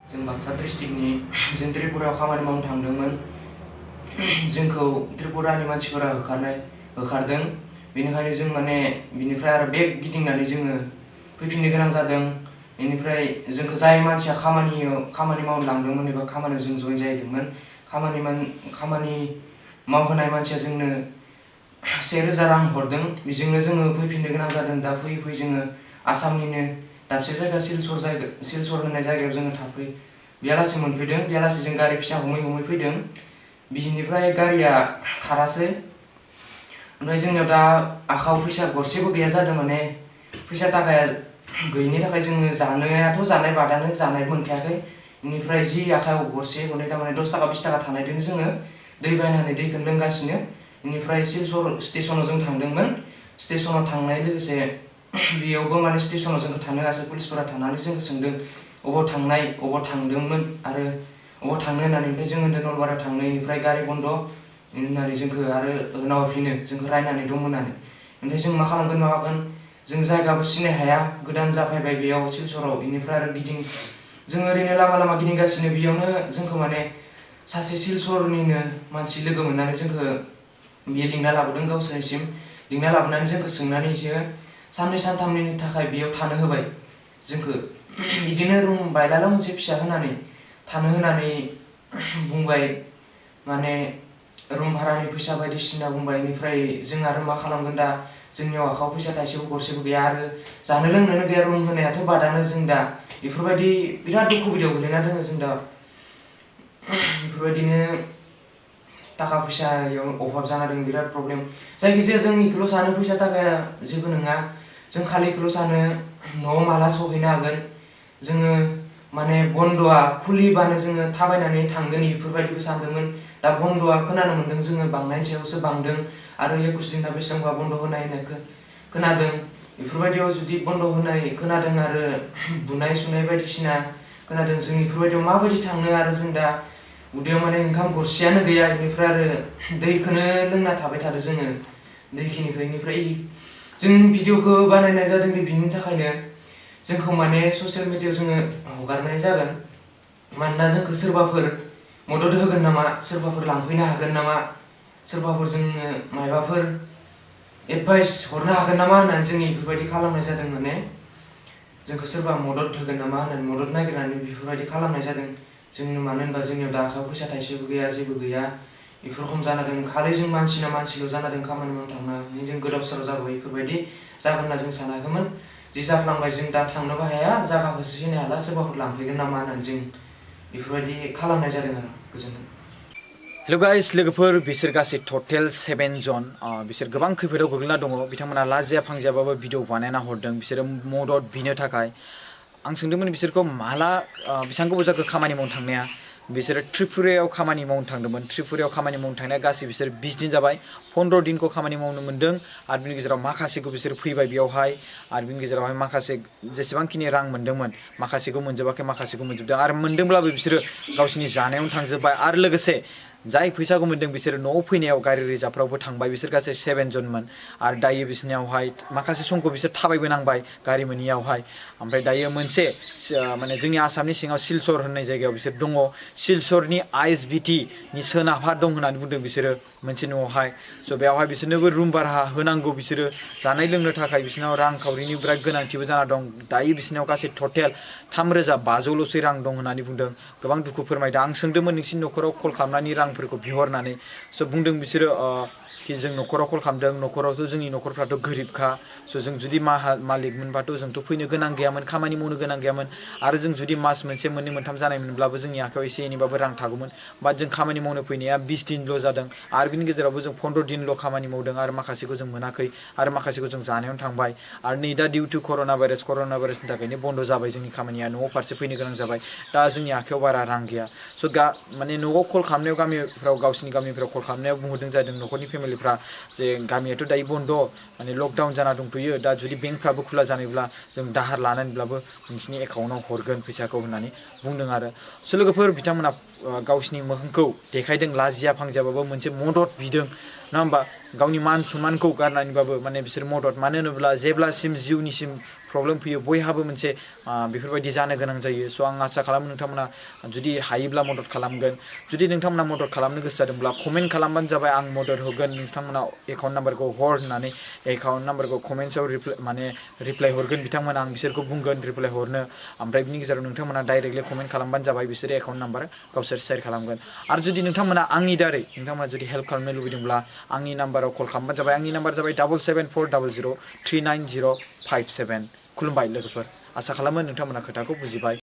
जों बाक्सा डिस्ट्रिक्टनि जों त्रिपुरायाव खामानि मावनो थांदोंमोन। जोंखौ त्रिपुरानि मानसिफोरा होखारदों। बेनिखायनो जों माने बिनिफ्राय आरो बेक गिदिंनानै जोङो फैफिननो गोनां जादों। बेनिफ्राय जोंखौ जाय मानसिया खामानि मावनो लांदोंमोन एबा खामानियाव जों जइन जाहैदोंमोन, खामानि मावहोनाय मानसिया जोंनो 1000 रां हरदों। बेजोंनो जोङो फैफिननो गोनां जादों। दा फैयै जोङो आसामनिनो दाबसे जायगा सिलचर होननाय जायगायाव जोङो बेयालासे मोनफैदों। बेयालासे जों गारि फिसा हमै फैदों। बिनिफ्राय गारिया खारासै। ओमफ्राय जोंनियाव दा आखायाव फैसा गरसेबो गैया जादों। माने फैसा थाखाया गैयिनि थाखाय जोङो जानायाथ' जानाय बादानो जानाय मोनखायाखै। बेनिफ्राय जि आखायाव गरसे गरनै थारमाने 10 थाखा 20 थाखा थानायजोंनो जोङो दै बायनानै दैखौनो लोंगासिनो। बेनिफ्राय सिलचर स्टेसनाव जों थांदोंमोन। स्टेसनाव थांनाय लोगोसे बेयावबो माने स्टेसनाव जोंखौ थानो होआसै। पुलिसफोरा थानानै जोंखौ सोंदों अबाव थांदोंमोन आरो अबाव थांनो होननानै। ओमफ्राय जोङो नलबारियाव थांनो, बेनिफ्राय गारि बन्द होननानै जोंखौ आरो होनाहरफिनो जोंखौ रायनानै दं होननानै। ओमफ्राय जों मा खालामगोन मागोन, जों जायगाबो सिनाय हाया, गोदान जाफैबाय बेयाव सिलचराव। बेनिफ्राय आरो जों ओरैनो लामा गिदिंगासिनो। बेयावनो जोंखौ माने सासे सिलचरनिनो मानसि लोगो मोननानै जोंखौ बियो लिंना लाबोदों गावसोरनिसिम। लिंना लाबोनानै जोंखौ सोंनानै बिसोरो 2 सानथामनि थाखाय बेयाव थानो होबाय जोंखौ। बिदिनो रुम बायलाला मोनसे फिसा होनानै थानो होनानै बुंबाय, माने रुम भारानि फैसा बायदिसिना बुंबाय। बेनिफ्राय जों आरो मा खालामगोन दा, जोंनियाव आखायाव फैसा थाइसेबो गरसेबो गैया आरो जानो लोंनोनो गैया। रुम होनायाथ' बादानो जों दा बेफोरबायदि बिराद उसुबिदायाव गोलैना दङ जों दा। बेफोरबायदिनो थाखा फैसायाव अभाब जाना दङ, बिराद प्रब्लेम। जायखिजाया जों बेखौल' सानो फैसा थाखाया जेबो नङा। जों खालिखौल' सानो न'आव माला सहैनो हागोन। जोङो माने बन्द'आ खुलिबानो जोङो थाबायनानै थांगोन बेफोरबायदिबो सानदोंमोन। दा बन्द'आ खोनानो मोन्दों जोङो बांनायनि सायावसो बांदों आरो 21 दिना बेसेबांबा बन्द' होनाय खोनादों। बेफोरबायदियाव जुदि बन्द' होनाय खोनादों आरो बुनाय सुनाय बायदिसिना खोनादों, जों बेफोरबायदियाव माबायदि थांनो। आरो जों दा उदैयाव माने ओंखाम गरसेयानो गैया। बेनिफ्राय आरो दैखौनो लोंना थाबाय थादों जोङो, दैखिनिखौ। बेनिफ्राय जों भिडिअ'खौ बानायनाय जादों बिनि थाखायनो जोंखौ माने ससियेल मिडियायाव जोङो हगारनाय जागोन। मानोना जोंखौ सोरबाफोर मदद होगोन नामा, सोरबाफोर लांफैनो हागोन नामा, सोरबाफोर जोंनो मायबाफोर एडभाइस हरनो हागोन नामा होननानै जों बेफोरबायदि खालामनाय जादों। माने जोंखौ सोरबा मदद होगोन नामा होननानै मदद नागिरनानै बेफोरबायदि खालामनाय जादों। जोंनो मानो होनबा जोंनियाव दा आखायाव फैसा थाइसेबो गैया, जेबो गैया। बेफोर रखम जाना दं। खालि जों मानसिल' जाना दं खामानि मावनो थांनानै। जों गोदाव सोराव जाबाय। बेफोरबायदि जागोन होनना जों सानाखैमोन। जि जाफ्लांबाय, जों दा थांनोबो हाया, जायगाखौसो सिनाय हाला, सोरबाफोर लांफैगोन नामा होननानै जों बेफोरबायदि खालामनाय जादों आरो। गोजोनथों। हेल' गाइस, लोगोफोर, बिसोर गासै टटेल 7 जन। बिसोर गोबां खैफोदाव गोग्लैना दङ। बिथांमोना लाजिया फांजियाबाबो भिडिअ बानायना हरदों बिसोरो मदद बिनो थाखाय। आं सोंदोंमोन बिसोरखौ माला बेसेबां गोबाव जाखो खामानि मावनो थांनाया। बिसोरो त्रिपुरायाव खामानि मावनो थांदोंमोन। त्रिपुरायाव खामानि मावनो थांनाया गासै बिसोर 20 दिन जाबाय। 15 दिनखौ खामानि मावनो मोन्दों आरो बिनि गेजेराव माखासेखौ बिसोर फैबाय बेयावहाय। आरो बिनि गेजेरावहाय माखासे जेसेबांखिनि रां मोन्दोंमोन माखासेखौ मोनजोबाखै, माखासेखौ मोनजोबदों। आरो मोन्दोंब्लाबो बिसोरो गावसिनि जानायावनो थांजोब्बाय। आरो लोगोसे जाय फैसाखौ मोन्दों बिसोरो न'आव फैनायाव गारि रिजार्भफ्रावबो थांबाय। बिसोर गासै 7 जनमोन। आरो दायो बिसोरनियावहाय माखासे समखौ बिसोर थाबायबोनांबाय गारि मोनियावहाय। ओमफ्राय दायो मोनसे माने जोंनि आसामनि सिङाव सिलचर होननाय जायगायाव बिसोर दङ। सिलचरनि ISBTनि सोनाबहा दं होननानै बुंदों बिसोरो मोनसे न'आवहाय। स' बेयावहाय बिसोरनोबो रुम भारा होनांगौ। बिसोरो जानाय लोंनो थाखाय बिसोरनाव रांखावरिनि बिराद गोनांथिबो जाना दं। दायो बिसोरनाव गासै टटेल 3500ल'सो रां दं होननानै बुंदों। गोबां दुखु फोरमायदों। आं सोंदोंमोन नोंसिनि न'खराव कल खालामनानै रांफोरखौ बिहरनानै। स' बुंदों बिसोरो कि जों न'खराव कल खालामदों, न'खरावथ' जोंनि न'खरफ्राथ' गोरिबखा। स' जों जुदि मालिकमोनबाथ' जोंथ' फैनो गोनां गैयामोन, खामानि मावनो गोनां गैयामोन। आरो जों जुदि मास मोनसे मोननै मोनथाम जानाय मोनब्लाबो जोंनि आखायाव एसे एनैबाबो रां थागौमोन। बाट जों खामानि मावनो फैनाया 20 दिनल' जादों। आरो बिनि गेजेरावबो जों 15 दिनल' खामानि मावदों। आरो माखासेखौ जों मोनाखै, आरो माखासेखौ जों जानायावनो थांबाय। आरो नै दा डिउ टु कर'ना भाइरासनि थाखायनो बन्द' जाबाय जोंनि खामानिया। न'आव फारसे फैनो गोनां जाबाय। दा जोंनि आखायाव बारा रां गैया। स' माने न'आव कल खालामनायाव गामिफ्राव गावसिनि गामिफ्राव कल खालामनायाव बुंहरदों जादों न'खरनि फेमिलिफ्रा जे गामियाथ' दायो बन्द', माने लकडाउन जाना दंथ'यो। दा जुदि बेंकफ्राबो खुला जानायब्ला जों दाहार लानानैब्लाबो नोंसिनि एकाउन्टाव हरगोन फैसाखौ होननानै बुंदों आरो स' लोगोफोर बिथांमोना गावसिनि मोखांखौ देखायदों लाजिया फांजियाबाबो मोनसे मदद बिदों नङा होमबा गावनि मान सन्मानखौ गारनानैबाबो माने बिसोर मदद मानो होनोब्ला जेब्लासिम जिउनिसिम प्रब्लेम फैयो बयहाबो मोनसे बेफोरबायदि जानो गोनां जायो स' आं आसा खालामो नोंथांमोना जुदि हायोब्ला मदद खालामगोन जुदि नोंथांमोना मदद खालामनो गोसो जादोंब्ला कमेन्ट खालामबानो जाबाय आं मदद होगोन नोंथांमोना एकाउन्ट नाम्बारखौ हर होननानै एकाउन्ट नाम्बारखौ कमेन्ट्सआव रिप्लाय हरगोन बिथांमोना आं बिसोरखौ बुंगोन रिप्लाय हरनो ओमफ्राय बिनि गेजेराव नोंथांमोना डाइरेक्टलि कमेन्ट खालामबानो जाबाय बिसोरो एकाउन्ट नाम्बार गावसोर शेयार खालामगोन आरो जुदि नोंथांमोना आंनि दारै नोंथांमोना जुदि हेल्प खालामनो लुबैदोंब्ला आंनि नाम्बाराव कल खालामबानो जाबाय आंनि नाम्बार जाबाय 7740039057 खुलुमबाय लोगोफोर आसा खालामो नोंथांमोना खोथाखौ बुजिबाय